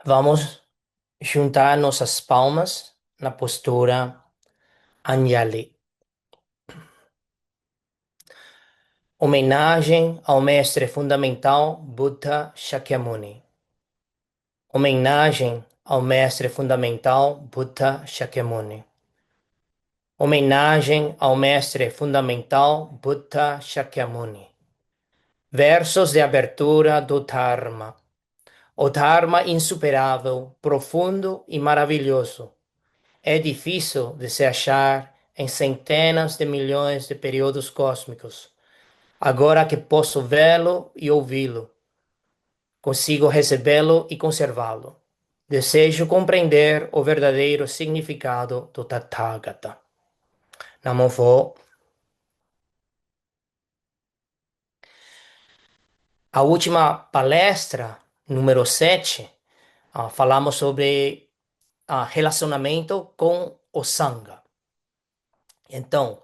Vamos juntar nossas palmas na postura Anjali. Homenagem ao mestre fundamental Buddha Shakyamuni. Homenagem ao mestre fundamental Buddha Shakyamuni. Homenagem ao mestre fundamental Buddha Shakyamuni. Versos de abertura do Dharma. O Dharma insuperável, profundo e maravilhoso. É difícil de se achar em centenas de milhões de períodos cósmicos. Agora que posso vê-lo e ouvi-lo, consigo recebê-lo e conservá-lo. Desejo compreender o verdadeiro significado do Tathagata. Namo Pho. A última palestra, número 7, falamos sobre relacionamento com o Sangha. Então,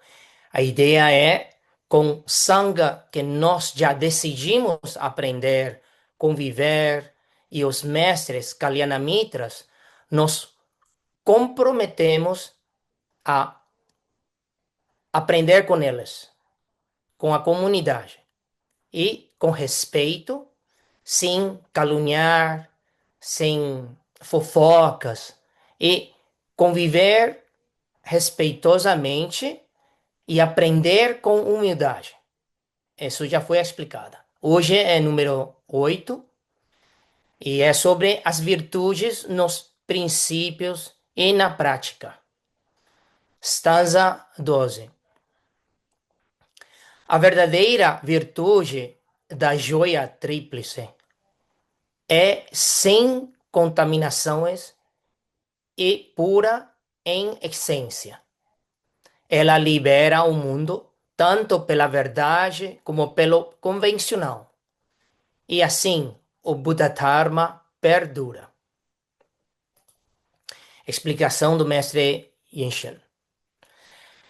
a ideia é, com Sangha que nós já decidimos aprender, conviver, e os mestres Kalyanamitas, nos comprometemos a aprender com eles, com a comunidade, e com respeito, sem caluniar, sem fofocas, e conviver respeitosamente e aprender com humildade. Isso já foi explicado. Hoje é número 8 e é sobre as virtudes nos princípios e na prática. Stanza 12. A verdadeira virtude da joia tríplice é sem contaminações e pura em essência. Ela libera o mundo tanto pela verdade como pelo convencional. E assim, o Buddha Dharma perdura. Explicação do mestre Yenshin.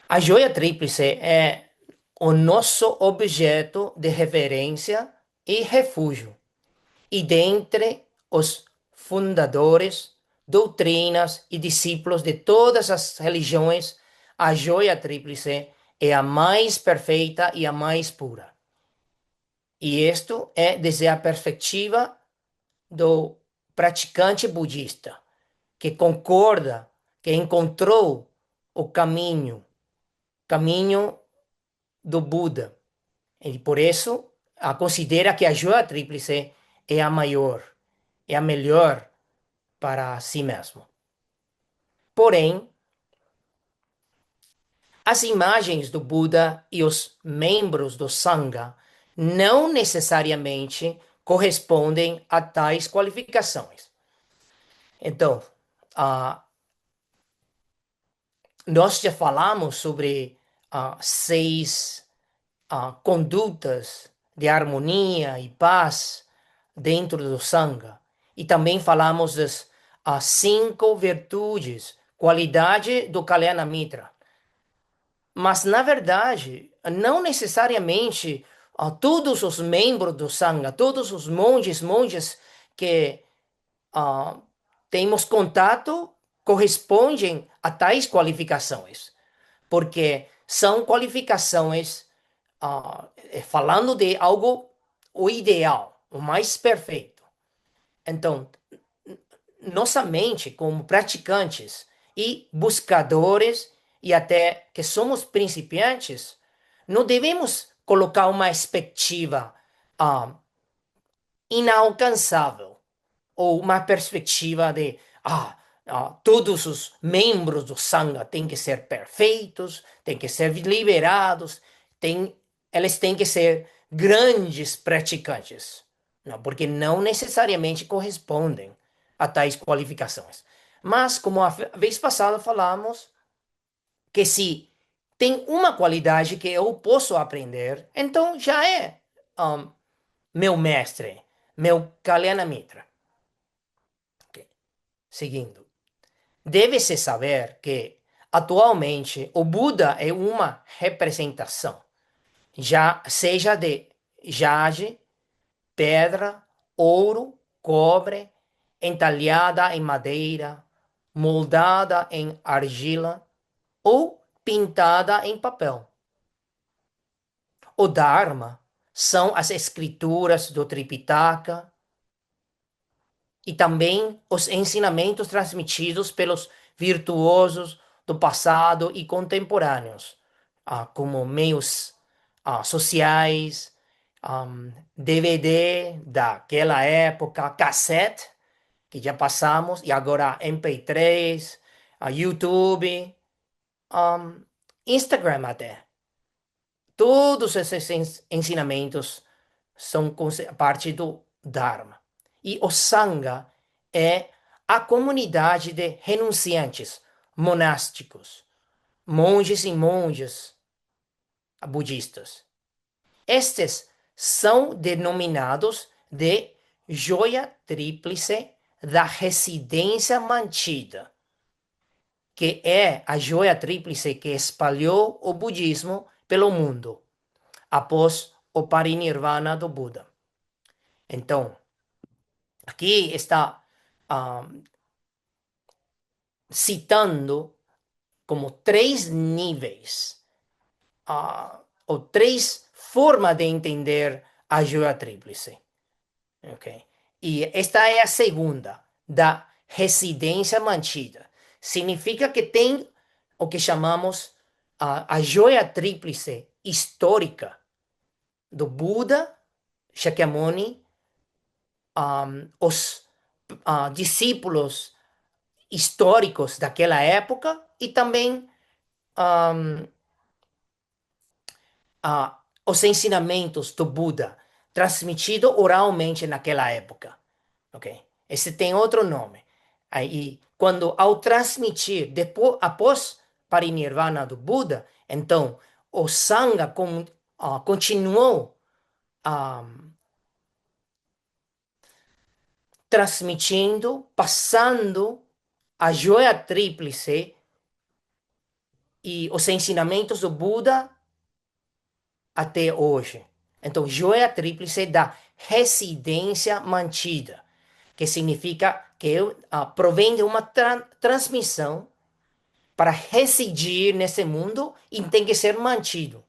A joia tríplice é o nosso objeto de reverência e refúgio. E dentre os fundadores, doutrinas e discípulos de todas as religiões, a joia tríplice é a mais perfeita e a mais pura. E isto é desde a perspectiva do praticante budista, que concorda, que encontrou o caminho do Buda. E por isso, considera que a joia tríplice é a maior, é a melhor para si mesmo. Porém, as imagens do Buda e os membros do Sangha não necessariamente correspondem a tais qualificações. Então, nós já falamos sobre 6 condutas de harmonia e paz dentro do Sangha. E também falamos das 5 virtudes, qualidade do Kalyana Mitra. Mas, na verdade, não necessariamente todos os membros do Sangha, todos os monges que temos contato correspondem a tais qualificações, porque são qualificações falando de algo, o ideal, o mais perfeito. Então, nossa mente, como praticantes e buscadores, e até que somos principiantes, não devemos colocar uma expectativa inalcançável ou uma perspectiva de todos os membros do Sangha têm que ser perfeitos, têm que ser liberados, eles têm que ser grandes praticantes. Não, porque não necessariamente correspondem a tais qualificações. Mas, como a vez passada falamos, que se tem uma qualidade que eu posso aprender, então já é meu mestre, meu Kalyana Mitra. Okay. Seguindo. Deve-se saber que, atualmente, o Buda é uma representação, já seja de jade, pedra, ouro, cobre, entalhada em madeira, moldada em argila ou pintada em papel. O Dharma são as escrituras do Tripitaka e também os ensinamentos transmitidos pelos virtuosos do passado e contemporâneos, como meios sociais, DVD daquela época, cassete, que já passamos, e agora MP3, YouTube, um, Instagram até. Todos esses ensinamentos são parte do Dharma. E o Sangha é a comunidade de renunciantes monásticos, monges e monjas budistas. Estes são denominados de joia tríplice da residência mantida, que é a joia tríplice que espalhou o budismo pelo mundo após o parinirvana do Buda. Então, aqui está citando como três níveis, ou três formas de entender a joia tríplice. Okay? E esta é a segunda, da residência mantida. Significa que tem o que chamamos a joia tríplice histórica do Buda, Shakyamuni, os discípulos históricos daquela época e também um, os ensinamentos do Buda transmitido oralmente naquela época, ok? Esse tem outro nome. Aí, quando ao transmitir depois, após parinirvana do Buda, então o Sangha continuou transmitindo, passando a joia tríplice e os ensinamentos do Buda até hoje. Então, joia tríplice da residência mantida, que significa que provém de uma transmissão para residir nesse mundo e tem que ser mantido,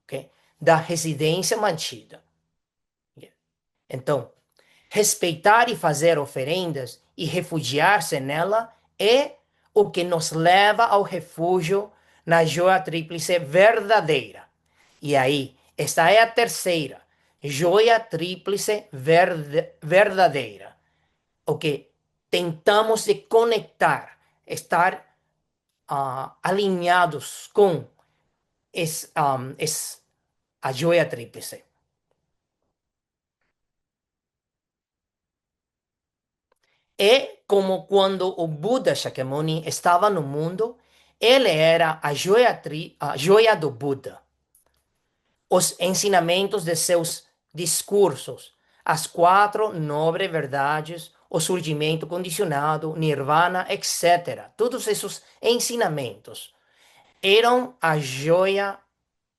ok? Da residência mantida. Então, respeitar e fazer oferendas e refugiar-se nela é o que nos leva ao refúgio na joia tríplice verdadeira. E aí, esta é a terceira, joia tríplice verdadeira. O que tentamos de conectar, estar alinhados com a joia tríplice. É como quando o Buda Shakyamuni estava no mundo, ele era a joia do Buda. Os ensinamentos de seus discursos, as quatro nobres verdades, o surgimento condicionado, nirvana, etc. Todos esses ensinamentos eram a joia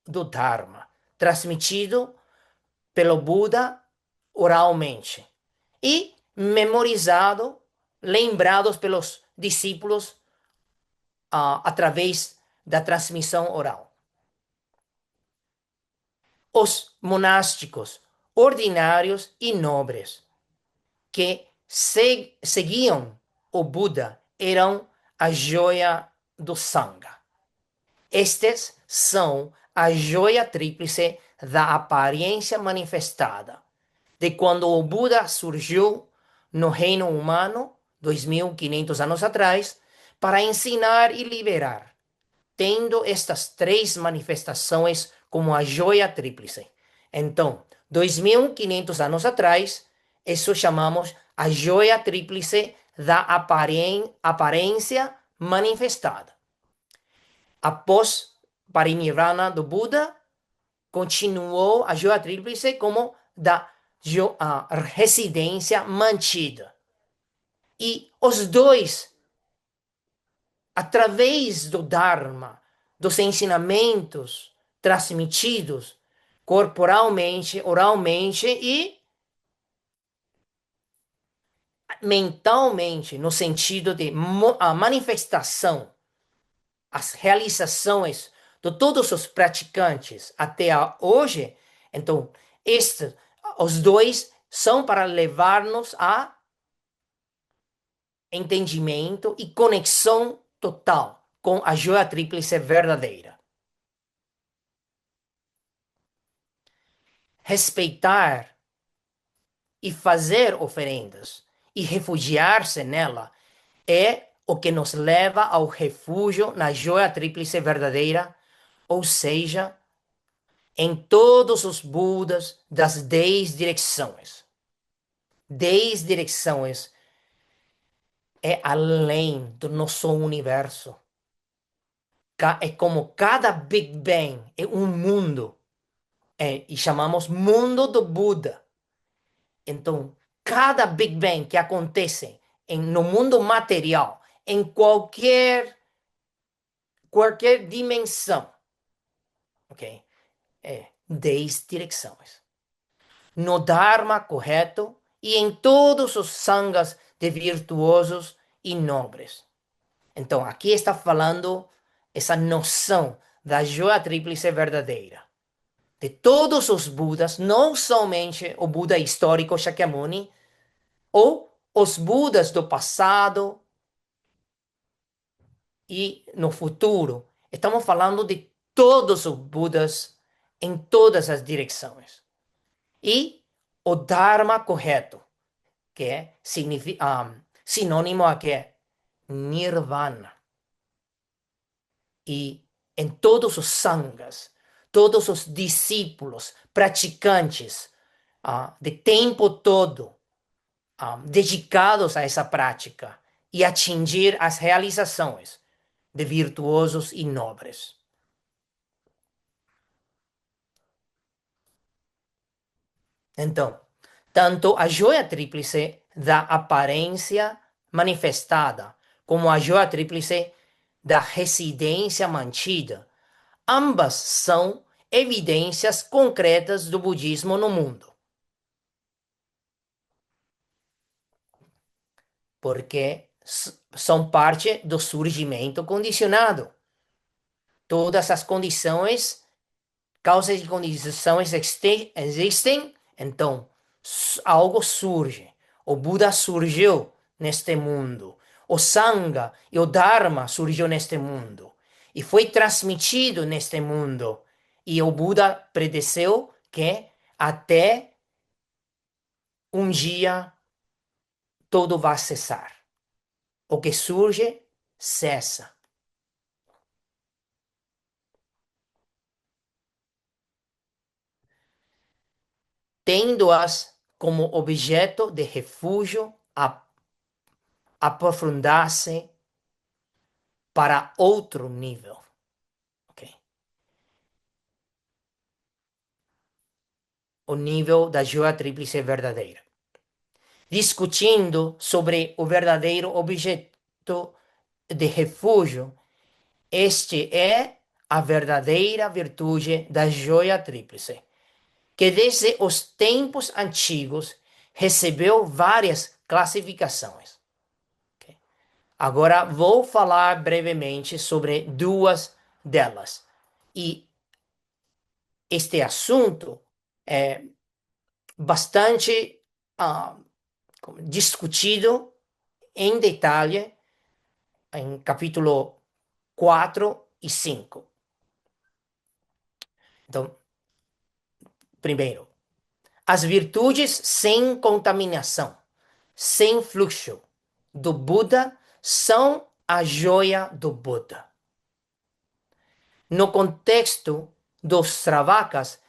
do Dharma, transmitido pelo Buda oralmente e memorizado, lembrados pelos discípulos através da transmissão oral. Os monásticos ordinários e nobres que seguiam o Buda eram a joia do Sangha. Estes são a joia tríplice da aparência manifestada, de quando o Buda surgiu no reino humano, 2500 anos atrás, para ensinar e liberar, tendo estas três manifestações como a joia tríplice. Então, 2500 anos atrás, isso chamamos a joia tríplice da aparência manifestada. Após parinirvana do Buda, continuou a joia tríplice como da residência mantida. E os dois, através do Dharma, dos ensinamentos transmitidos corporalmente, oralmente e mentalmente, no sentido de a manifestação, as realizações de todos os praticantes até hoje, então, os dois são para levar-nos a entendimento e conexão total com a joia tríplice verdadeira. Respeitar e fazer oferendas e refugiar-se nela é o que nos leva ao refúgio na joia tríplice verdadeira, ou seja, em todos os Budas das 10 direções. 10 direções é além do nosso universo. É como cada Big Bang é um mundo, e chamamos mundo do Buda. Então, cada Big Bang que acontece no mundo material, em qualquer dimensão, ok? É 10 direções. No Dharma correto e em todos os sangas de virtuosos e nobres. Então, aqui está falando essa noção da joia tríplice verdadeira. De todos os Budas, não somente o Buda histórico Shakyamuni, ou os Budas do passado e no futuro. Estamos falando de todos os Budas em todas as direções. E o Dharma correto, que é sinônimo a que é Nirvana. E em todos os sangas, todos os discípulos, praticantes, de tempo todo, dedicados a essa prática e atingir as realizações de virtuosos e nobres. Então, tanto a joia tríplice da aparência manifestada como a joia tríplice da residência mantida, ambas são evidências concretas do budismo no mundo. Porque são parte do surgimento condicionado. Todas as condições, causas e condições existem, então algo surge. O Buda surgiu neste mundo. O Sangha e o Dharma surgiu neste mundo. E foi transmitido neste mundo. E o Buda predeceu que até um dia tudo vai cessar. O que surge, cessa. Tendo-as como objeto de refúgio, aprofundar-se para outro nível. Okay? O nível da joia tríplice verdadeira. Discutindo sobre o verdadeiro objeto de refúgio, este é a verdadeira virtude da joia tríplice, que desde os tempos antigos recebeu várias classificações. Okay? Agora vou falar brevemente sobre duas delas. E este assunto é bastante discutido em detalhe em capítulo 4 e 5. Então, primeiro, as virtudes sem contaminação, sem fluxo do Buda são a joia do Buda. No contexto dos Travakas,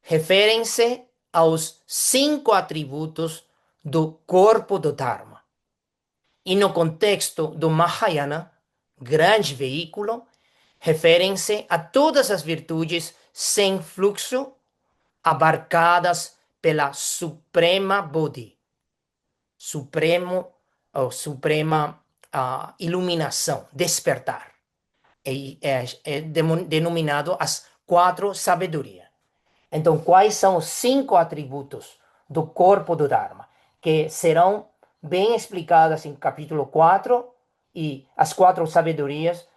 referem-se aos 5 atributos do corpo do Dharma. E no contexto do Mahayana, grande veículo, referem-se a todas as virtudes sem fluxo abarcadas pela Suprema Bodhi, suprema iluminação, despertar. É denominado as 4 sabedorias. Então, quais são os 5 atributos do corpo do Dharma que serão bem explicadas em capítulo 4 e as quatro sabedorias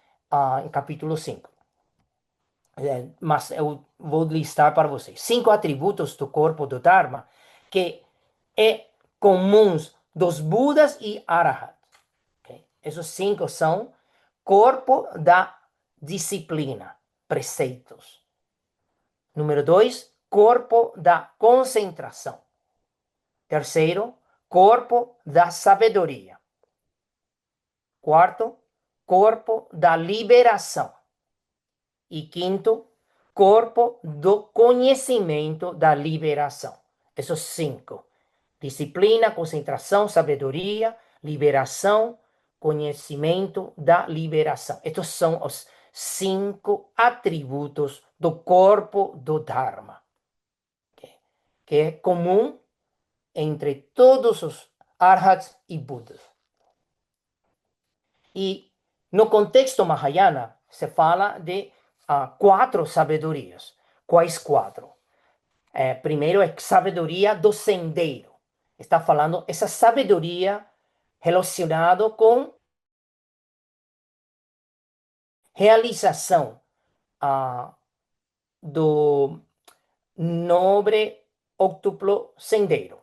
em capítulo 5. Mas eu vou listar para vocês 5 atributos do corpo do Dharma que é comuns dos Budas e Arahats. Okay? Esses 5 são corpo da disciplina, preceitos. Número 2, corpo da concentração. Terceiro, corpo da sabedoria. Quarto, corpo da liberação. E quinto, corpo do conhecimento da liberação. Esses 5. Disciplina, concentração, sabedoria, liberação, conhecimento da liberação. Estes são os 5 atributos do corpo do Dharma, que é comum entre todos os Arhats e Budas. E no contexto Mahayana, se fala de 4 sabedorias. Quais 4? Primeiro é sabedoria do sendeiro. Está falando essa sabedoria relacionada com realização do nobre octuplo sendeiro.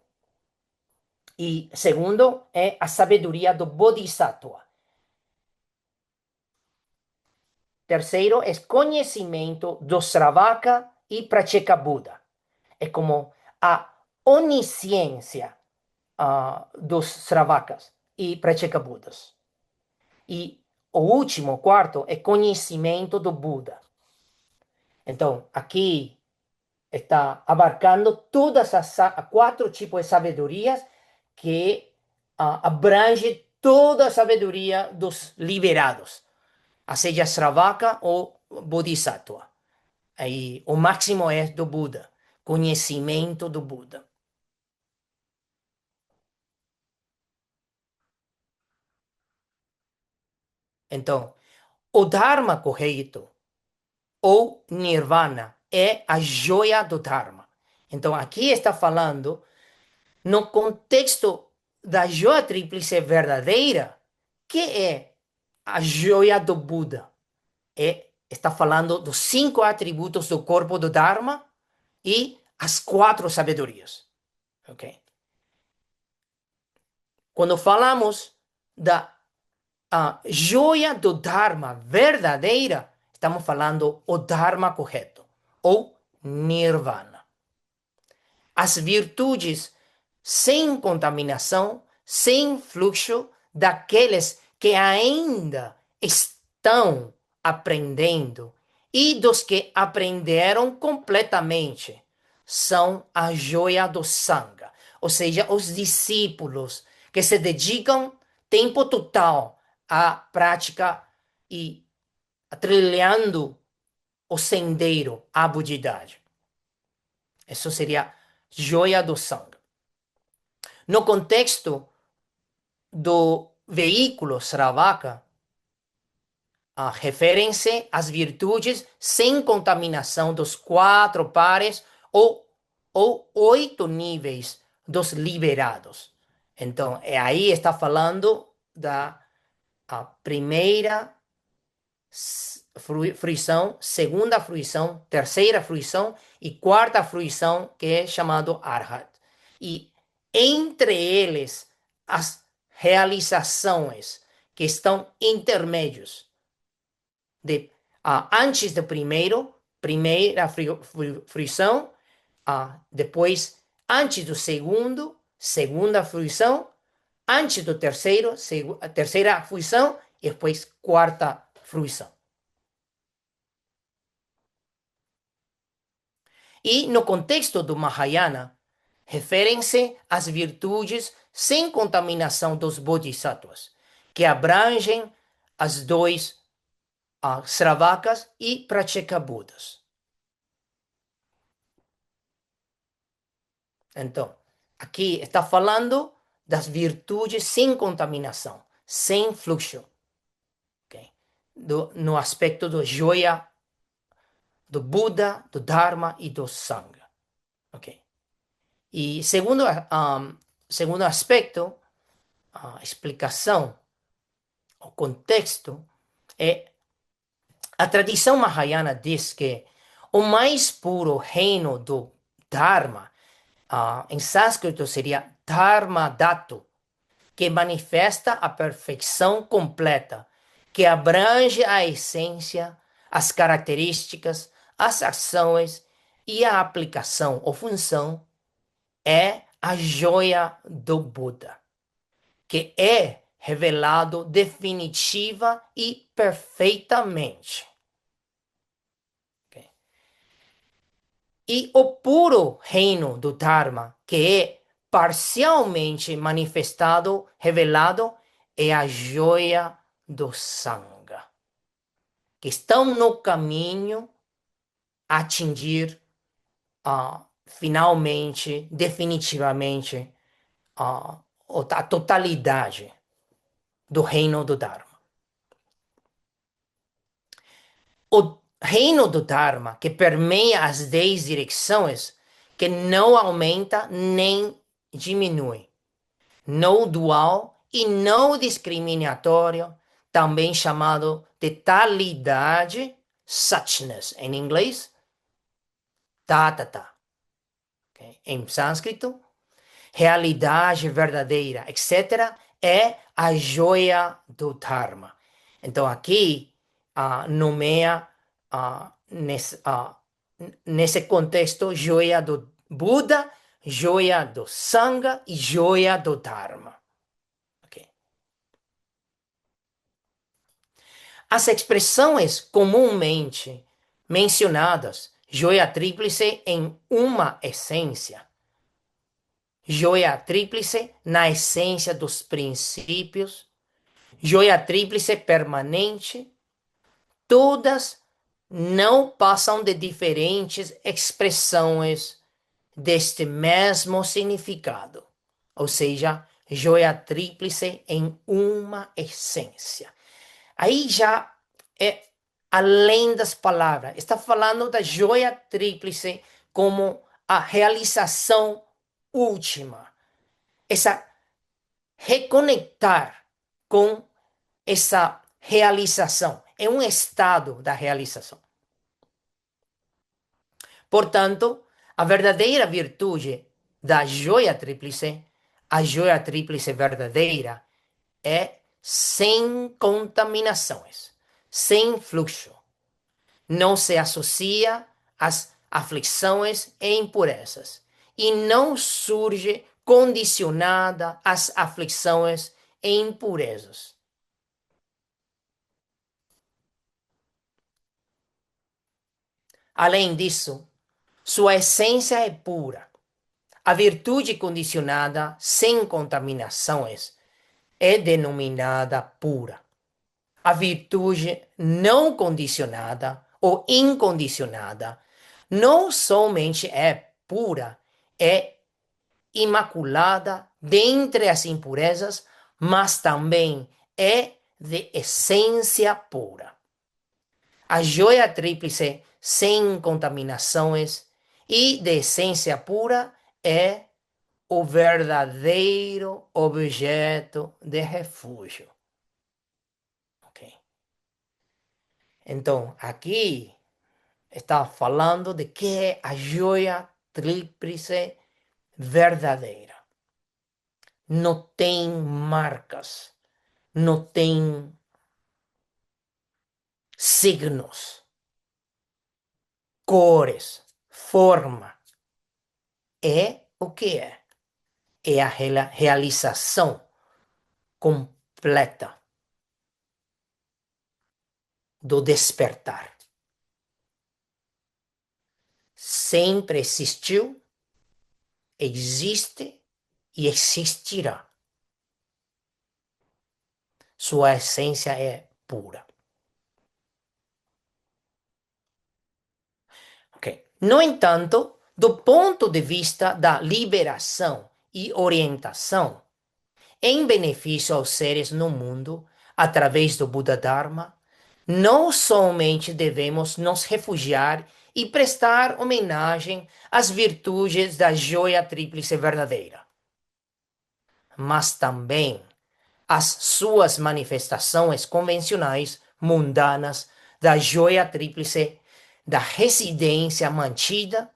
E segundo é a sabedoria do Bodhisattva. Terceiro é conhecimento do Sravaka e Pratyeka-Buddha. É como a onisciência dos Sravakas e Pratyeka-Buddhas. E o último, quarto, é conhecimento do Buda. Então, aqui está abarcando todas as 4 tipos de sabedorias que abrange toda a sabedoria dos liberados, seja Sravaka ou Bodhisattva. Aí, o máximo é do Buda, conhecimento do Buda. Então, o Dharma correto, ou Nirvana, é a joia do Dharma. Então, aqui está falando, no contexto da joia tríplice verdadeira, que é a joia do Buda. Está falando dos 5 atributos do corpo do Dharma e as 4 sabedorias. Ok? Quando falamos da joia do Dharma verdadeira, estamos falando o Dharma correto, ou Nirvana. As virtudes sem contaminação, sem fluxo, daqueles que ainda estão aprendendo e dos que aprenderam completamente, são a joia do Sangha, ou seja, os discípulos que se dedicam tempo total à prática e trilhando o sendeiro à budidade. Isso seria joia do Sangha. No contexto do veículo Sravaka, referem-se às virtudes sem contaminação dos 4 pares ou 8 níveis dos liberados. Então, aí está falando da primeira fruição, segunda fruição, terceira fruição e quarta fruição, que é chamado Arhat. E entre eles, as realizações que estão intermédios, antes do primeira fruição, depois, antes do segundo, segunda fruição, antes do terceiro, terceira fruição, e depois quarta fruição. E no contexto do Mahayana, referem-se às virtudes sem contaminação dos Bodhisattvas, que abrangem as 2 Sravakas e Pratyeka-Buddhas. Então, aqui está falando das virtudes sem contaminação, sem fluxo, okay? No aspecto do joia do Buda, do Dharma e do Sangha. Okay? E segundo aspecto, a explicação, o contexto, é a tradição Mahayana diz que o mais puro reino do Dharma, em sânscrito seria Dharma Dhatu, que manifesta a perfeição completa, que abrange a essência, as características, as ações e a aplicação ou função, é a joia do Buda, que é revelado definitiva e perfeitamente. Ok? E o puro reino do Dharma, que é parcialmente manifestado, revelado, é a joia do Sangha, que estão no caminho a atingir finalmente, definitivamente, a totalidade do reino do Dharma. O reino do Dharma, que permeia as 10 direções, que não aumenta nem diminui, não dual e não discriminatório, também chamado de talidade, suchness em inglês, tatata, okay? Em sânscrito, realidade verdadeira, etc., é a joia do Dharma. Então, aqui nomeia nesse contexto joia do Buda, joia do Sangha e joia do Dharma. Okay. As expressões comumente mencionadas, joia tríplice em uma essência, joia tríplice na essência dos princípios, joia tríplice permanente, todas não passam de diferentes expressões deste mesmo significado, ou seja, joia tríplice em uma essência. Aí já é além das palavras, está falando da joia tríplice como a realização última, essa reconectar com essa realização, é um estado da realização. Portanto, a verdadeira virtude da a joia tríplice verdadeira, é sem contaminações, sem fluxo. Não se associa às aflições e impurezas e não surge condicionada às aflições e impurezas. Além disso, sua essência é pura. A virtude condicionada sem contaminações é denominada pura. A virtude não condicionada ou incondicionada não somente é pura, é imaculada dentre as impurezas, mas também é de essência pura. A joia tríplice sem contaminações e de essência pura é o verdadeiro objeto de refúgio. Ok? Então, aqui está falando de que é a joia tríplice verdadeira. Não tem marcas, não tem signos, cores, forma. É o que é. É a realização completa do despertar. Sempre existiu, existe e existirá. Sua essência é pura. Okay. No entanto, do ponto de vista da liberação e orientação, em benefício aos seres no mundo, através do Buda Dharma, não somente devemos nos refugiar e prestar homenagem às virtudes da joia tríplice verdadeira, mas também as suas manifestações convencionais, mundanas, da joia tríplice, da residência mantida,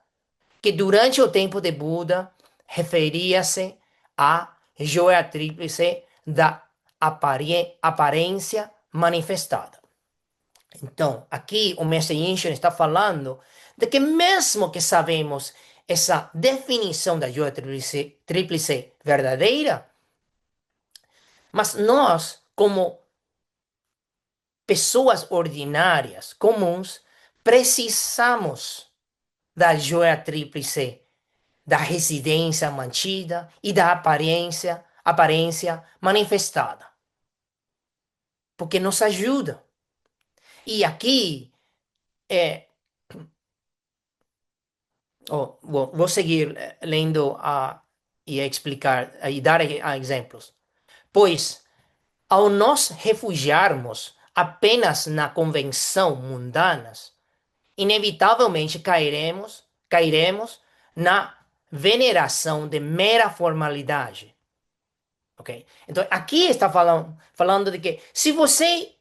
que durante o tempo de Buda referia-se à joia tríplice da aparência manifestada. Então, aqui o mestre Yinshin está falando de que mesmo que sabemos essa definição da joia tríplice verdadeira, mas nós, como pessoas ordinárias, comuns, precisamos da joia tríplice, da residência mantida e da aparência manifestada, porque nos ajuda. E aqui, é, oh, vou seguir lendo e explicar e dar exemplos. Pois, ao nos refugiarmos apenas na convenção mundanas, inevitavelmente cairemos na veneração de mera formalidade. Ok? Então, aqui está falando de que se você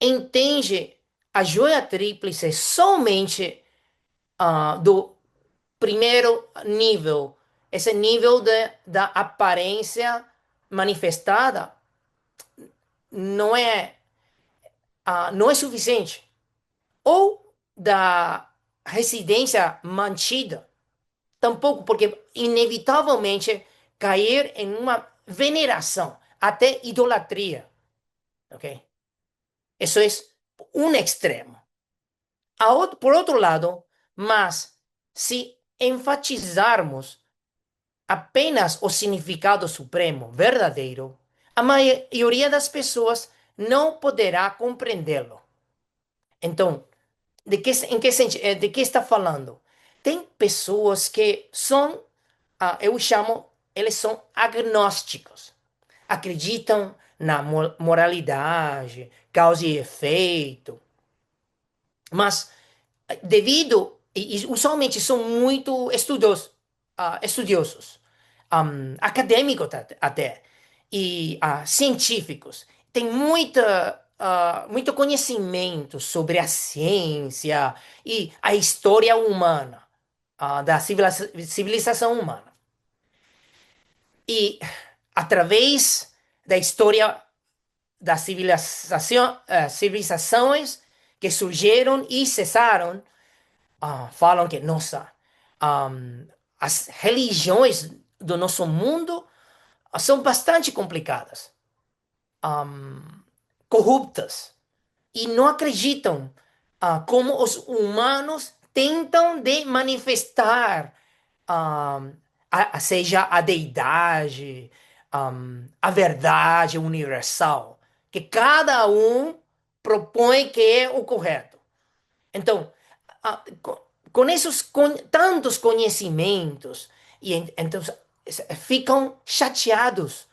entende a joia tríplice somente do primeiro nível, esse nível da aparência manifestada, não é suficiente. Ou da residência mantida, tampouco, porque inevitavelmente cair em uma veneração, até idolatria, ok? Isso é um extremo. Por outro lado, mas se enfatizarmos apenas o significado supremo, verdadeiro, a maioria das pessoas não poderá compreendê-lo. Então, de que está falando? Tem pessoas que são, eu chamo, eles são agnósticos. Acreditam na moralidade, causa e efeito, mas e usualmente são muito estudiosos, acadêmicos até, e científicos. Tem muito conhecimento sobre a ciência e a história humana, da civilização humana. E através da história das civilizações que surgiram e cessaram, falam que, nossa, as religiões do nosso mundo são bastante complicadas, corruptas, e não acreditam como os humanos tentam de manifestar, seja a deidade, a verdade universal, que cada um propõe que é o correto. Então, com esses tantos conhecimentos, então ficam chateados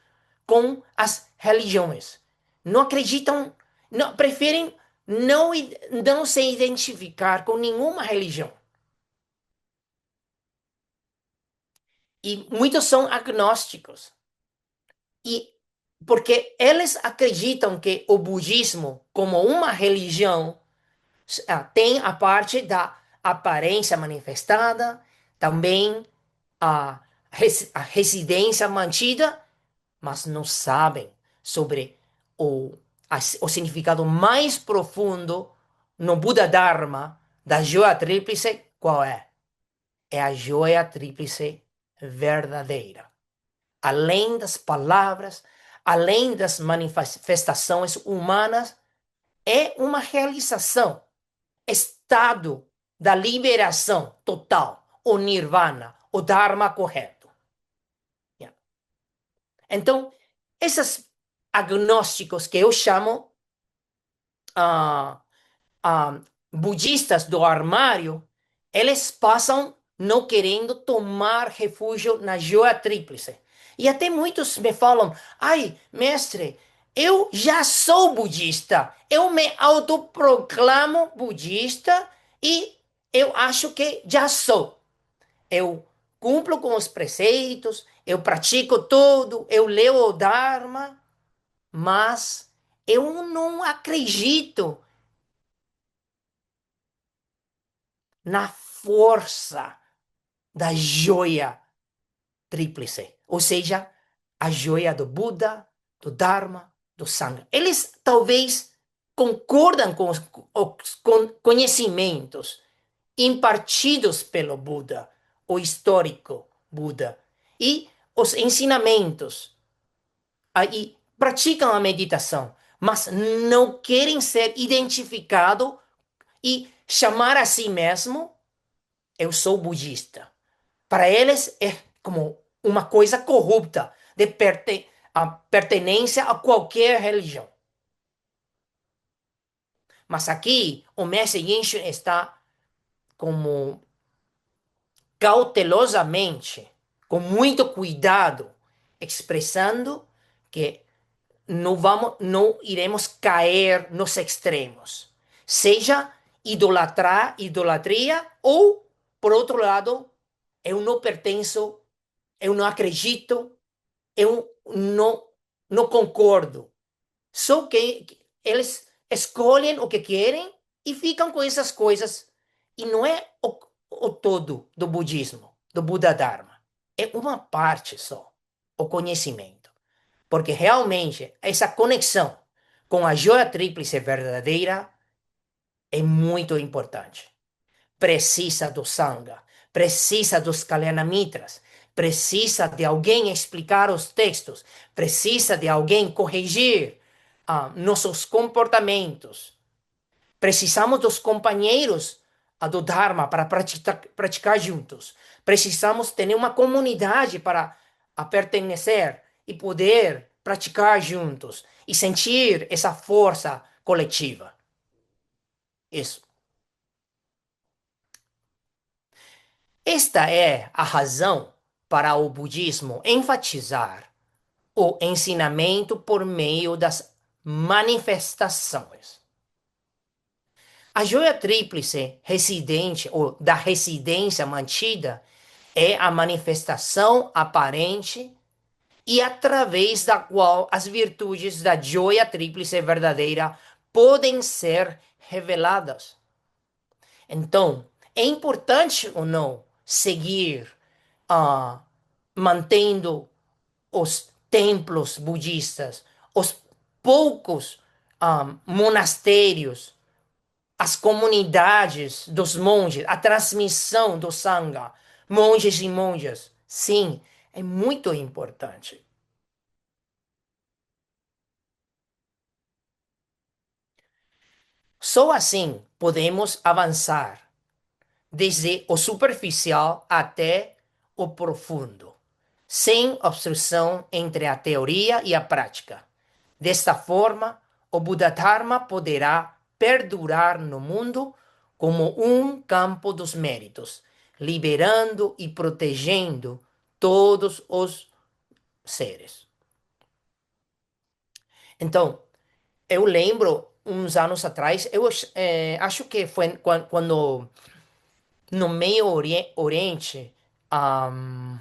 com as religiões. Não acreditam, não, preferem não se identificar com nenhuma religião. E muitos são agnósticos. E porque eles acreditam que o budismo, como uma religião, tem a parte da aparência manifestada, também a, a residência mantida, mas não sabem sobre o significado mais profundo no Buda Dharma da joia tríplice. Qual é? É a joia tríplice verdadeira. Além das palavras, além das manifestações humanas, é uma realização, estado da liberação total, o nirvana, o dharma correto. Então, esses agnósticos que eu chamo ah, ah, budistas do armário, eles passam não querendo tomar refúgio na joia tríplice. E até muitos me falam: ai, mestre, eu já sou budista, eu me autoproclamo budista e eu acho que já sou. Eu cumpro com os preceitos, eu pratico tudo, eu leio o Dharma. mas eu não acredito na força da joia tríplice, ou seja, a joia do Buda, do Dharma, do Sangha. Eles talvez concordam com os conhecimentos impartidos pelo Buda, o histórico Buda, e os ensinamentos, aí praticam a meditação, mas não querem ser identificados e chamar a si mesmo, eu sou budista. Para eles é como uma coisa corrupta de a pertenência a qualquer religião. Mas aqui o mestre Genshin está como cautelosamente, com muito cuidado, expressando que não iremos cair nos extremos, seja idolatria ou, por outro lado, eu não pertenço, eu não acredito, eu não concordo. Só que eles escolhem o que querem e ficam com essas coisas. E não é o todo do budismo, do Buda Dharma. É uma parte só, o conhecimento. Porque realmente essa conexão com a joia tríplice verdadeira é muito importante. Precisa do Sangha, precisa dos Kalyanamitas, precisa de alguém explicar os textos, precisa de alguém corrigir nossos comportamentos. Precisamos dos companheiros do Dharma para praticar juntos. Precisamos ter uma comunidade para pertencer e poder praticar juntos e sentir essa força coletiva. Isso. Esta é a razão para o budismo enfatizar o ensinamento por meio das manifestações. A joia tríplice residente ou da residência mantida é a manifestação aparente e através da qual as virtudes da joia tríplice verdadeira podem ser reveladas. Então, é importante ou não seguir ah, mantendo os templos budistas, os poucos monastérios, as comunidades dos monges, a transmissão do Sangha, monges e monjas. Sim, é muito importante. Só assim podemos avançar desde o superficial até o profundo, sem obstrução entre a teoria e a prática. Desta forma, o Buda Dharma poderá perdurar no mundo como um campo dos méritos, liberando e protegendo todos os seres. Então, eu lembro uns anos atrás, eu acho que foi quando no Meio Oriente, um,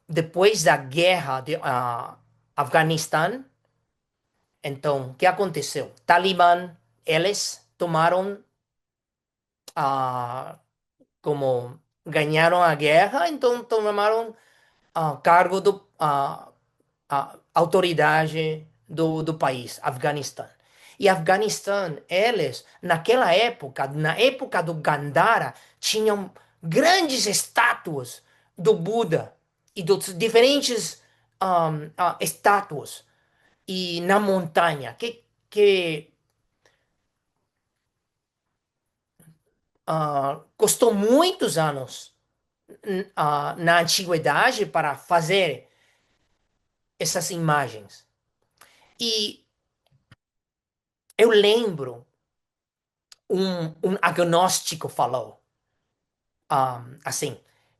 depois da guerra de Afeganistão, então, o que aconteceu? Talibã, eles tomaram como ganharam a guerra, então tomaram cargo a autoridade do país, Afeganistão. E Afeganistão, eles, naquela época, na época do Gandhara, tinham grandes estátuas do Buda e dos diferentes estátuas e na montanha, que custou muitos anos na antiguidade para fazer essas imagens. E eu lembro um agnóstico falou assim,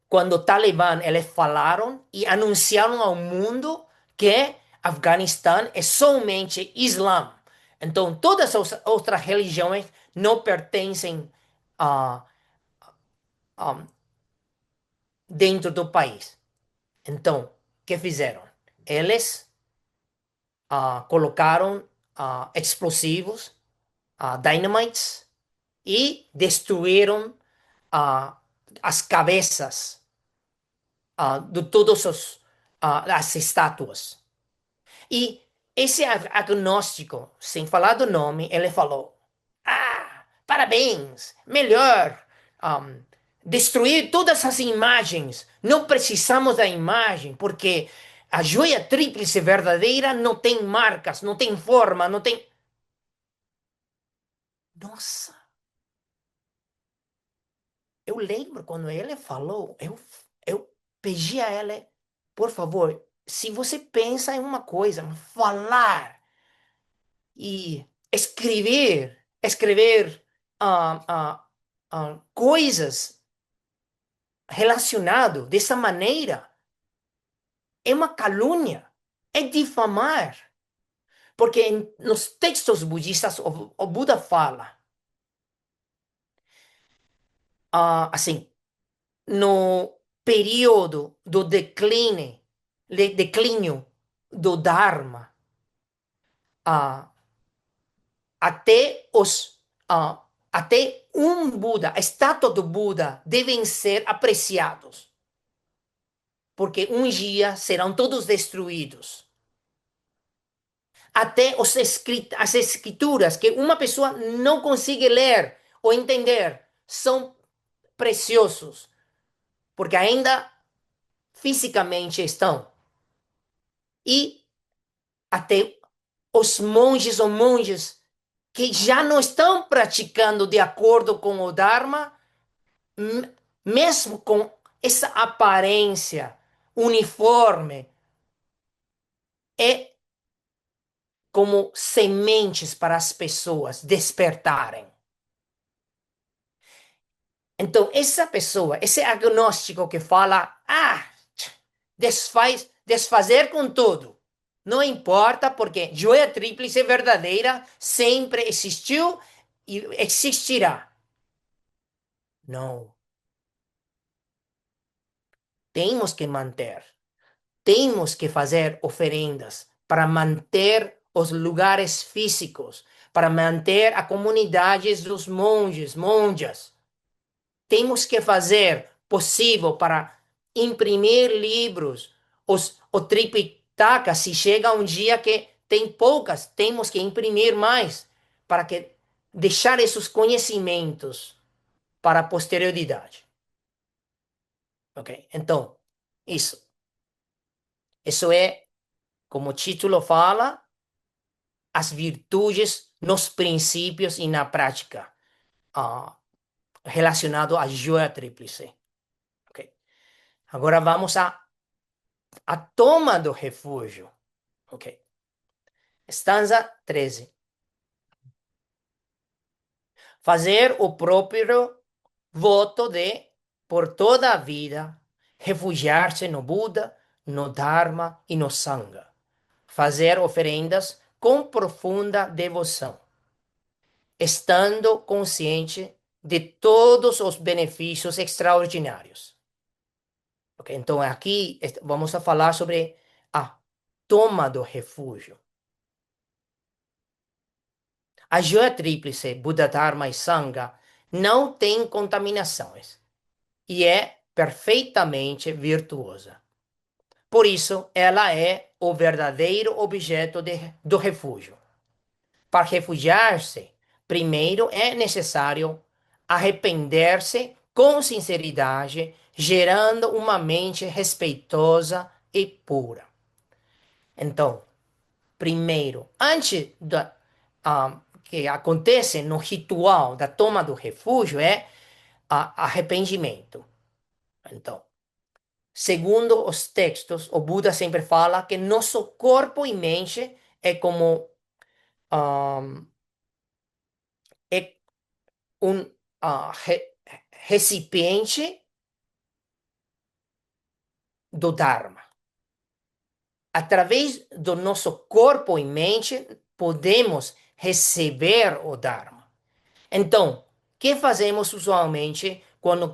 quando o Talibã eles falaram e anunciaram ao mundo que Afeganistão é somente Islã. Então, todas as outras religiões não pertencem a, a, dentro do país. Então, o que fizeram? Eles colocaram explosivos, dynamites, e destruíram ah, as cabeças de todas as estátuas. E esse agnóstico, sem falar do nome, ele falou: parabéns, melhor destruir todas as imagens. Não precisamos da imagem, porque a joia tríplice verdadeira não tem marcas, não tem forma, não tem. Nossa, eu lembro quando ele falou, eu pedi a ele, por favor, se você pensa em uma coisa, falar e escrever coisas relacionadas dessa maneira, é uma calúnia, é difamar. Porque nos textos budistas, o Buda fala, assim, no período do declínio do Dharma, ah, até até um Buda, a estátua do Buda, devem ser apreciados, porque um dia serão todos destruídos. Até as escrituras que uma pessoa não consegue ler ou entender são preciosos, porque ainda fisicamente estão. E até os monges ou monges que já não estão praticando de acordo com o Dharma, mesmo com essa aparência uniforme, é como sementes para as pessoas despertarem. Então, essa pessoa, esse agnóstico que fala, desfazer com tudo. Não importa, porque joia tríplice verdadeira sempre existiu e existirá. Não, temos que manter. Temos que fazer oferendas para manter os lugares físicos, para manter a comunidade dos monges, monjas. Temos que fazer possível para imprimir livros. O Tripitaka, se chega um dia que tem poucas, temos que imprimir mais para que deixar esses conhecimentos para a posterioridade. Ok? Então, isso. Isso é, como o título fala, as virtudes nos princípios e na prática, relacionado à joia tríplice. Ok? Agora vamos a toma do refúgio. Ok. Estanza 13. Fazer o próprio voto de, por toda a vida, refugiar-se no Buda, no Dharma e no Sangha. Fazer oferendas com profunda devoção, estando consciente de todos os benefícios extraordinários. Okay? Então, aqui vamos a falar sobre a toma do refúgio. A joia tríplice Buda, Dharma e Sangha não tem contaminações e é perfeitamente virtuosa. Por isso, ela é o verdadeiro objeto do refúgio. Para refugiar-se, primeiro é necessário arrepender-se com sinceridade, gerando uma mente respeitosa e pura. Então, primeiro, antes que acontece no ritual da toma do refúgio, é arrependimento. Então, segundo os textos, o Buda sempre fala que nosso corpo e mente é como um, é um recipiente do Dharma. Através do nosso corpo e mente, podemos receber o Dharma. Então, o que fazemos usualmente quando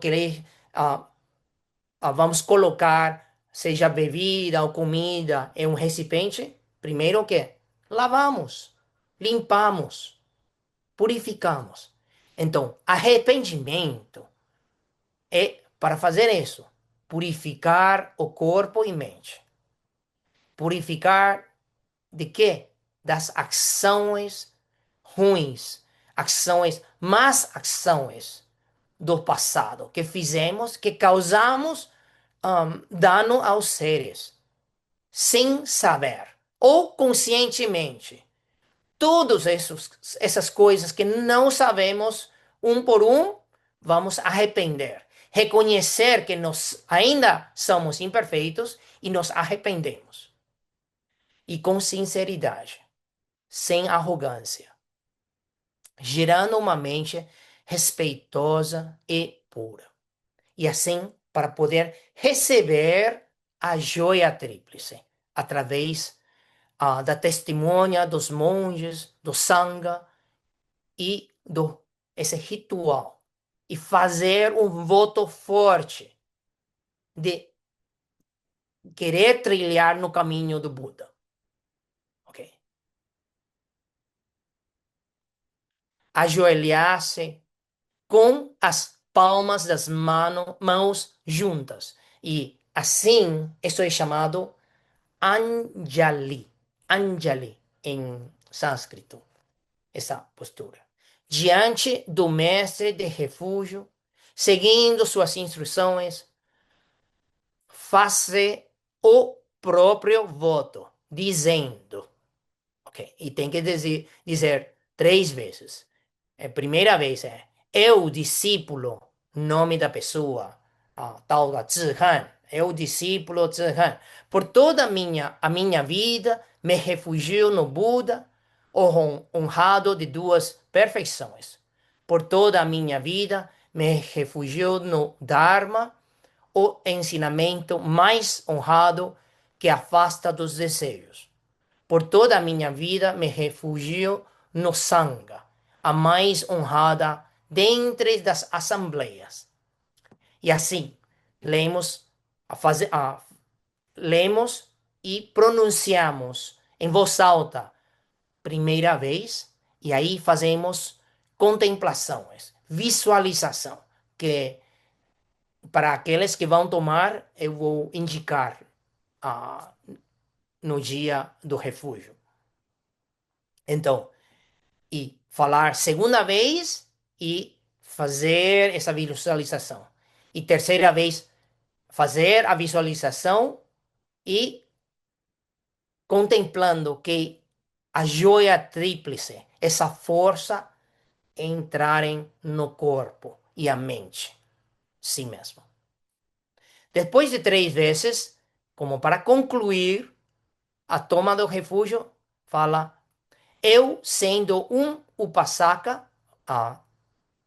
vamos colocar, seja bebida ou comida, em um recipiente? Primeiro o quê? lavamos, limpamos, purificamos. Então, arrependimento é para fazer isso, purificar o corpo e mente. Purificar de quê? Das ações ruins, ações, más ações do passado que fizemos, que causamos dano aos seres, sem saber ou conscientemente. Todas essas coisas que não sabemos, um por um, vamos arrepender. Reconhecer que nós ainda somos imperfeitos e nos arrependemos. E com sinceridade, sem arrogância, gerando uma mente respeitosa e pura. E assim, para poder receber a joia tríplice, através da testemunha dos monges, do Sangha e do esse ritual. E fazer um voto forte de querer trilhar no caminho do Buda. Ok? Ajoelhar-se com as palmas das mãos juntas. E assim, isso é chamado Anjali. Anjali em sânscrito, essa postura. Diante do mestre de refúgio, seguindo suas instruções, faça o próprio voto, dizendo, ok? E tem que dizer 3 vezes. A primeira vez é eu, discípulo, nome da pessoa, tal da Zhihan, eu, discípulo Zhihan. Por toda a minha vida, me refugio no Buda, o honrado de duas perfeições. Por toda a minha vida, me refugio no Dharma, o ensinamento mais honrado que afasta dos desejos. Por toda a minha vida me refugio no Sangha, a mais honrada dentre das assembleias. E assim, lemos, lemos e pronunciamos em voz alta, primeira vez, e aí fazemos contemplações, visualização, que para aqueles que vão tomar, eu vou indicar ah, no dia do refúgio. Então, e falar segunda vez e fazer essa visualização. E terceira vez, fazer a visualização e contemplando que a joia tríplice, essa força, entrarem no corpo e a mente, si mesmo. Depois de 3 vezes, como para concluir a toma do refúgio, fala: eu, sendo um upasaka,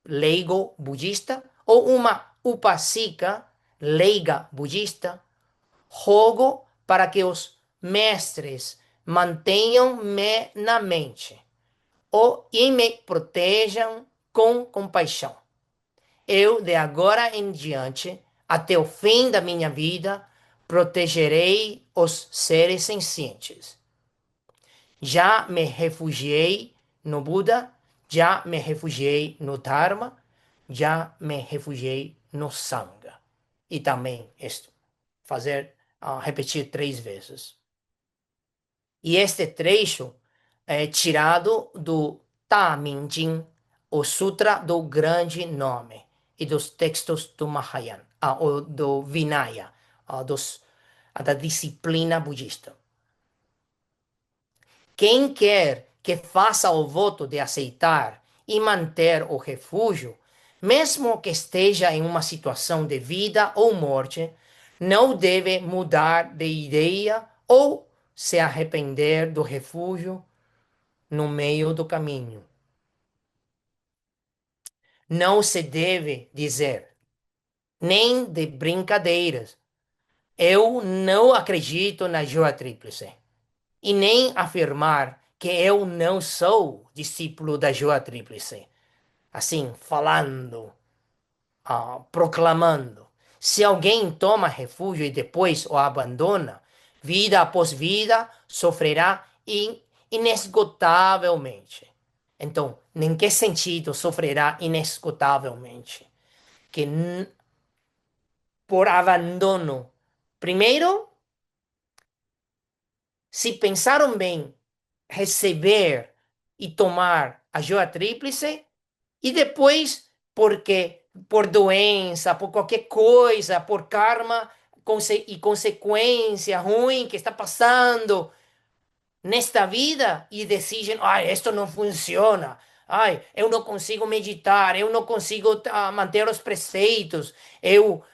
leigo budista, ou uma upasika, leiga budista, rogo para que os mestres mantenham-me na mente e me protejam com compaixão. Eu, de agora em diante, até o fim da minha vida, protegerei os seres sencientes. Já me refugiei no Buda, já me refugiei no Dharma, já me refugiei no Sangha. E também isto, repetir 3 vezes. E este trecho é tirado do Ta Ming Jing, o Sutra do Grande Nome, e dos textos do Mahayana, ou do Vinaya, da disciplina budista. Quem quer que faça o voto de aceitar e manter o refúgio, mesmo que esteja em uma situação de vida ou morte, não deve mudar de ideia ou se arrepender do refúgio no meio do caminho. Não se deve dizer, nem de brincadeiras, eu não acredito na joia tríplice, e nem afirmar que eu não sou discípulo da joia tríplice. Assim, falando, proclamando. Se alguém toma refúgio e depois o abandona, vida após vida, sofrerá inesgotavelmente. Então, em que sentido sofrerá inesgotavelmente? Que por abandono. Primeiro, se pensaram bem, receber e tomar ajuda tríplice, e depois, porque por doença, por qualquer coisa, por karma e consequência ruim que está passando nesta vida, e decidem, ai, isto não funciona, ai, eu não consigo meditar, eu não consigo manter os preceitos, eu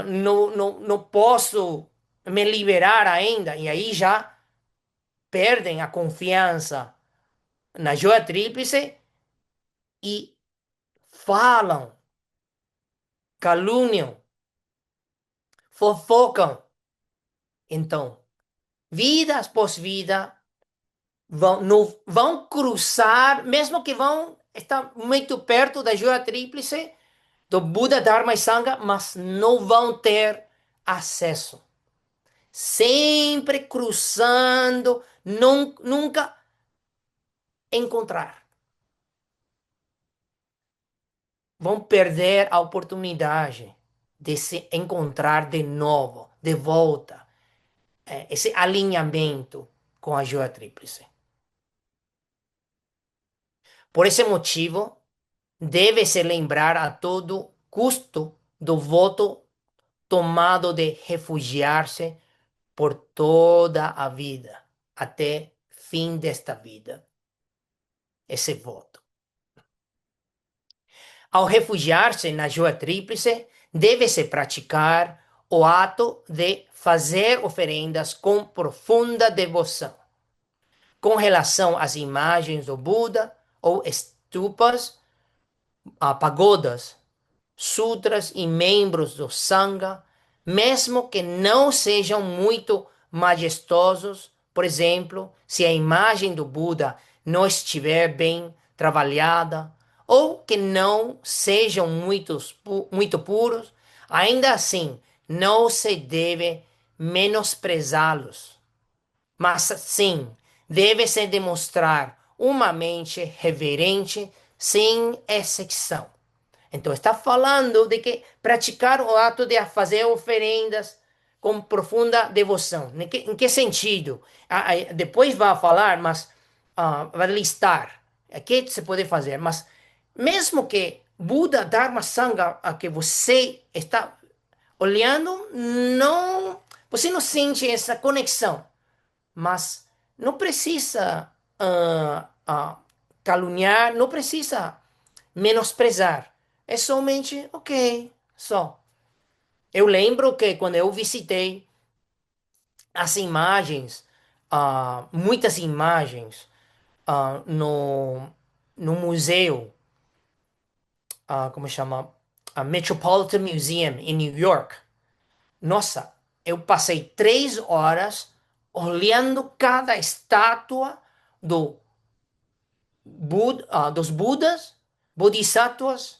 não posso me liberar ainda, e aí já perdem a confiança na joia tríplice e falam, caluniam, fofocam. Então, vida após vida, vão, não, vão cruzar, mesmo que vão estar muito perto da joia tríplice, do Buda, Dharma e Sangha, mas não vão ter acesso. Sempre cruzando, nunca encontrar. Vão perder a oportunidade de se encontrar de novo, de volta, esse alinhamento com a joia tríplice. Por esse motivo, deve-se lembrar a todo custo do voto tomado de refugiar-se por toda a vida, até fim desta vida, esse voto. Ao refugiar-se na joia tríplice, deve-se praticar o ato de fazer oferendas com profunda devoção. Com relação às imagens do Buda ou estupas, pagodas, sutras e membros do Sangha, mesmo que não sejam muito majestosos, por exemplo, se a imagem do Buda não estiver bem trabalhada, ou que não sejam muito puros, ainda assim não se deve menosprezá-los, mas sim deve-se demonstrar uma mente reverente sem exceção. Então, está falando de que praticar o ato de fazer oferendas com profunda devoção. Em que sentido? Depois vai falar, mas vai listar. O que se pode fazer? Mas mesmo que Buda, Dharma, Sangha, a que você está olhando, não, você não sente essa conexão. Mas não precisa caluniar, não precisa menosprezar. É somente, ok, só. Eu lembro que quando eu visitei as imagens, muitas imagens, no museu, como chama? A Metropolitan Museum em New York. Nossa, eu passei 3 horas olhando cada estátua do dos Budas, Bodhisattvas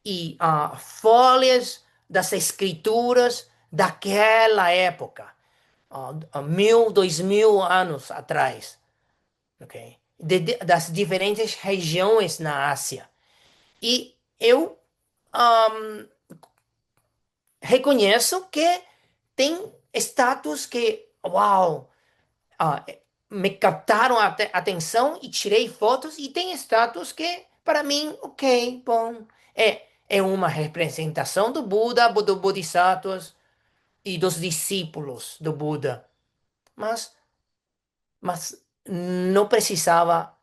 e folhas das escrituras daquela época, 1.000, 2.000 anos atrás, ok? Das diferentes regiões na Ásia. E eu reconheço que tem estátuas que, uau, ah, me captaram a atenção e tirei fotos, e tem estátuas que, para mim, ok, bom, é uma representação do Buda, do Bodhisattvas e dos discípulos do Buda, mas não precisava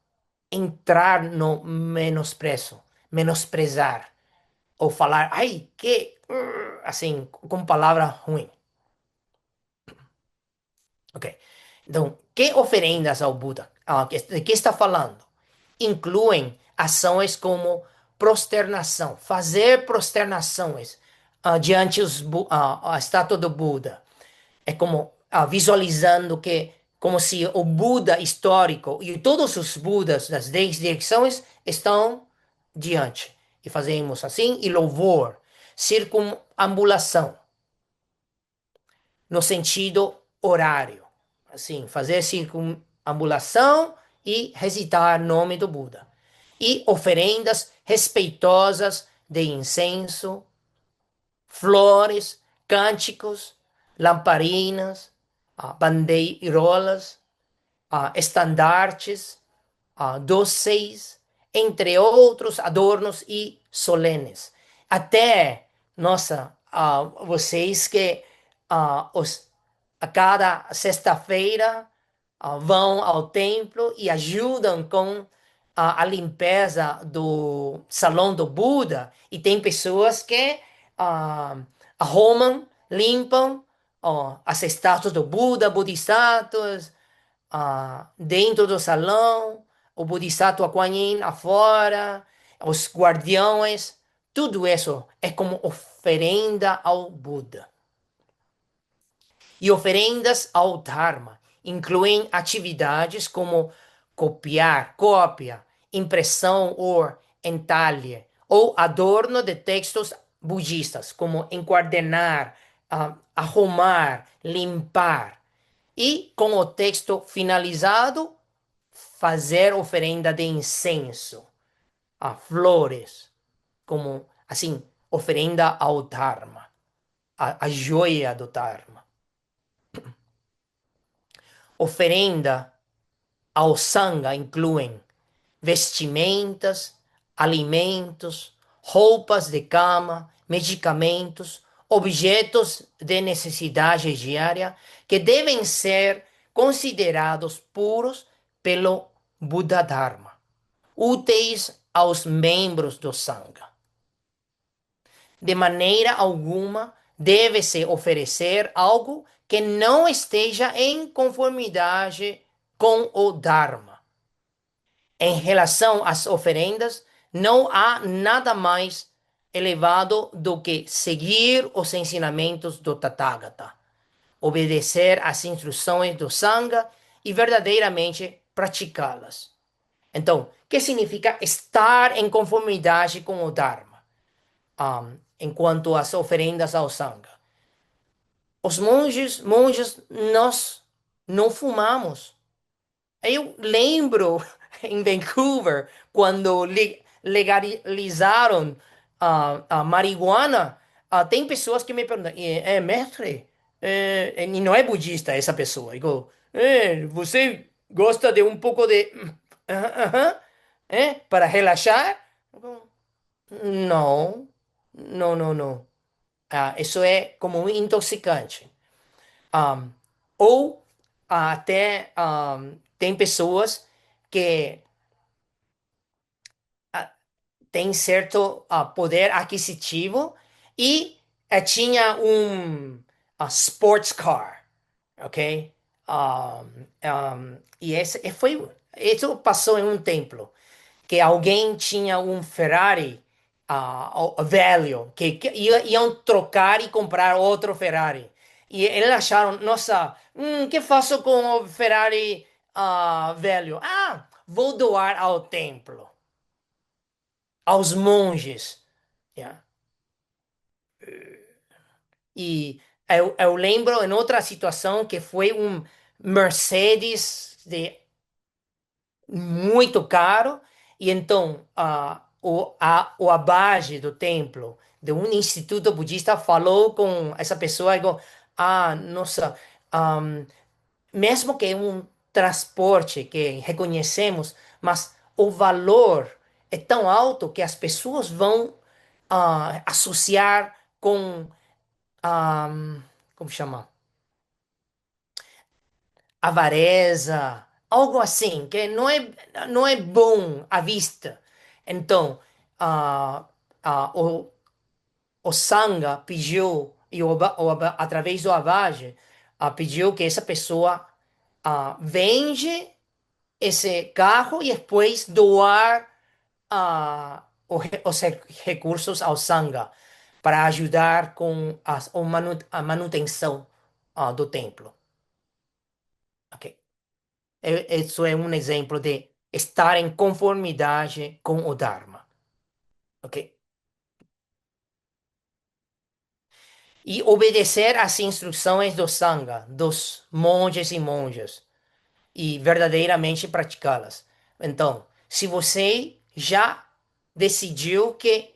entrar no menosprezo, menosprezar ou falar, ai, que, assim, com palavra ruim. Ok. Então, que oferendas ao Buda? De que está falando? Incluem ações como prosternação, fazer prosternações diante a estátua do Buda. É como visualizando que, como se o Buda histórico e todos os Budas das 10 direções estão diante. E fazemos assim, e louvor, circunambulação, no sentido horário. Assim, fazer circunambulação e recitar o nome do Buda. E oferendas respeitosas de incenso, flores, cânticos, lamparinas, bandeirolas, estandartes, dosseis, entre outros adornos e solenes. Até, nossa, vocês que a cada sexta-feira vão ao templo e ajudam com a limpeza do salão do Buda, e tem pessoas que ah, arrumam, limpam as estátuas do Buda, bodhisattvas, dentro do salão, o Bodhisattva Kuan Yin afora, os guardiões, tudo isso é como oferenda ao Buda. E oferendas ao Dharma incluem atividades como copiar, cópia, impressão ou entalhe, ou adorno de textos budistas, como enquadernar, arrumar, limpar. E com o texto finalizado, fazer oferenda de incenso, a flores, como assim, oferenda ao Dharma, a joia do Dharma. Oferenda ao Sangha incluem vestimentas, alimentos, roupas de cama, medicamentos, objetos de necessidade diária que devem ser considerados puros pelo Buda Dharma, úteis aos membros do Sangha. De maneira alguma deve-se oferecer algo que não esteja em conformidade com o Dharma. Em relação às oferendas, não há nada mais elevado do que seguir os ensinamentos do Tathagata, obedecer às instruções do Sangha e verdadeiramente praticá-las. Então, o que significa estar em conformidade com o Dharma, enquanto às oferendas ao Sangha? Os monges, nós não fumamos. Eu lembro em Vancouver, quando legalizaram a marihuana, tem pessoas que me perguntam, mestre, e não é budista essa pessoa. Eu digo, você gosta de um pouco de... para relaxar? Eu digo, não, não, não, não. Isso é como um intoxicante. Um, ou até tem pessoas que têm certo poder aquisitivo e tinha um sports car, ok? E isso passou em um templo, que alguém tinha um Ferrari velho, que iam trocar e comprar outro Ferrari. E eles acharam, nossa, que faço com o Ferrari velho? Vou doar ao templo, aos monges. Yeah. E eu lembro em outra situação que foi um Mercedes de muito caro, e então o abade do templo, de um instituto budista, falou com essa pessoa e falou, nossa, ahm, mesmo que é um transporte que reconhecemos, mas o valor é tão alto que as pessoas vão associar com, como chama? Avareza, algo assim, que não é bom à vista. Então, ah, ah, o, o Sangha pediu, e através do Abage, pediu que essa pessoa vende esse carro e depois doar os recursos ao Sangha para ajudar com a manutenção do templo. Ok? Isso é um exemplo de estar em conformidade com o Dharma, ok? E obedecer às instruções do Sangha, dos monges e monjas. e verdadeiramente praticá-las. Então, se você já decidiu que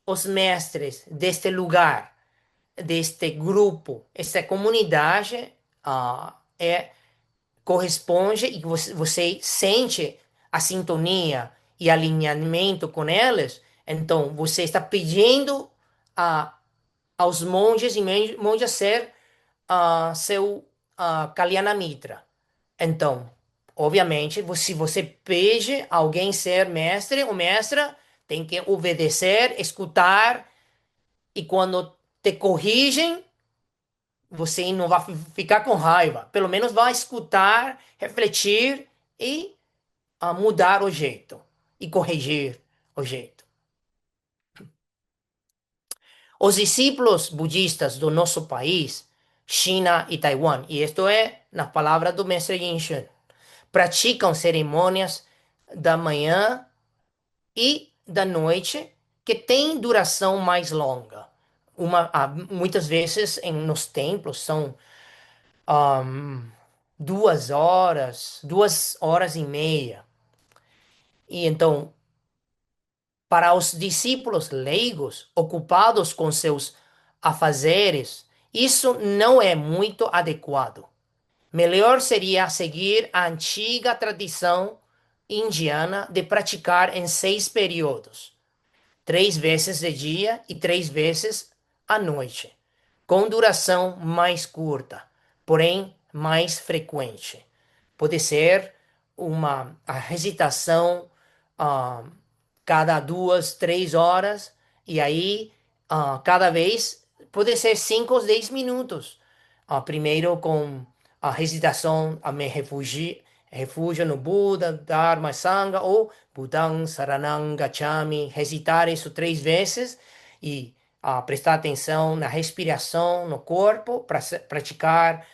os mestres deste lugar, deste grupo, esta comunidade, corresponde e você sente a sintonia e alinhamento com eles, então você está pedindo a, aos monges e monjas ser seu Kalyana Mitra. Então, obviamente, se você pede alguém ser mestre ou mestra, tem que obedecer, escutar, e quando te corrigem, você não vai ficar com raiva. Pelo menos vai escutar, refletir e mudar o jeito e corrigir o jeito. Os discípulos budistas do nosso país, China e Taiwan, e isto é na palavra do mestre Yin Shun, praticam cerimônias da manhã e da noite que têm duração mais longa. Muitas vezes nos templos são ahm, 2 horas, 2 horas e meia. E então, para os discípulos leigos ocupados com seus afazeres, isso não é muito adequado. Melhor seria seguir a antiga tradição indiana de praticar em 6 períodos, 3 vezes de dia e 3 vezes à noite, com duração mais curta, porém mais frequente. Pode ser a recitação ah, cada 2, 3 horas, e aí cada vez pode ser 5 ou 10 minutos. Primeiro com a recitação, me refúgio no Buda, Dharma, Sangha, ou Budang, Saranang, Gacchami, recitar isso 3 vezes e prestar atenção na respiração, no corpo, para praticar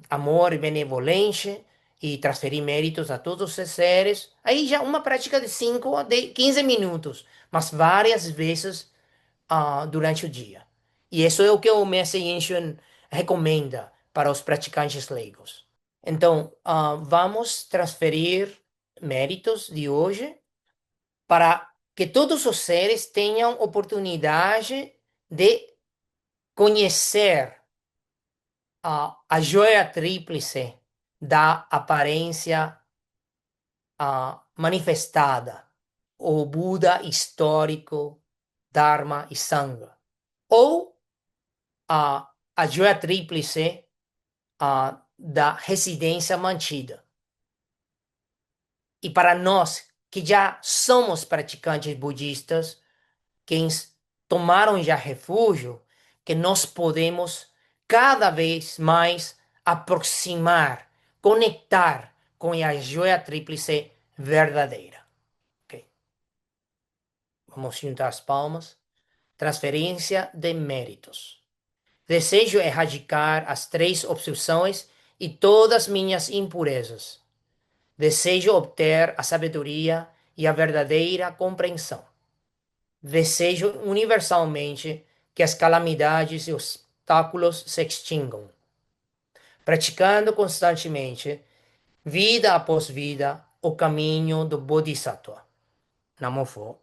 amor e benevolência e transferir méritos a todos os seres. Aí já uma prática de 5 a 15 minutos, mas várias vezes durante o dia. E isso é o que o Mestre Yin recomenda para os praticantes leigos. Então, vamos transferir méritos de hoje para que todos os seres tenham oportunidade de conhecer a joia tríplice da aparência manifestada, o Buda histórico, Dharma e Sangha, ou a joia tríplice da residência mantida. E para nós que já somos praticantes budistas, quem tomaram já refúgio, que nós podemos cada vez mais aproximar, conectar com a joia tríplice verdadeira. Ok? Vamos juntar as palmas. Transferência de méritos. Desejo erradicar as 3 obsessões e todas minhas impurezas. Desejo obter a sabedoria e a verdadeira compreensão. Desejo universalmente que as calamidades e obstáculos se extingam. Praticando constantemente, vida após vida, o caminho do Bodhisattva. Namo Pho.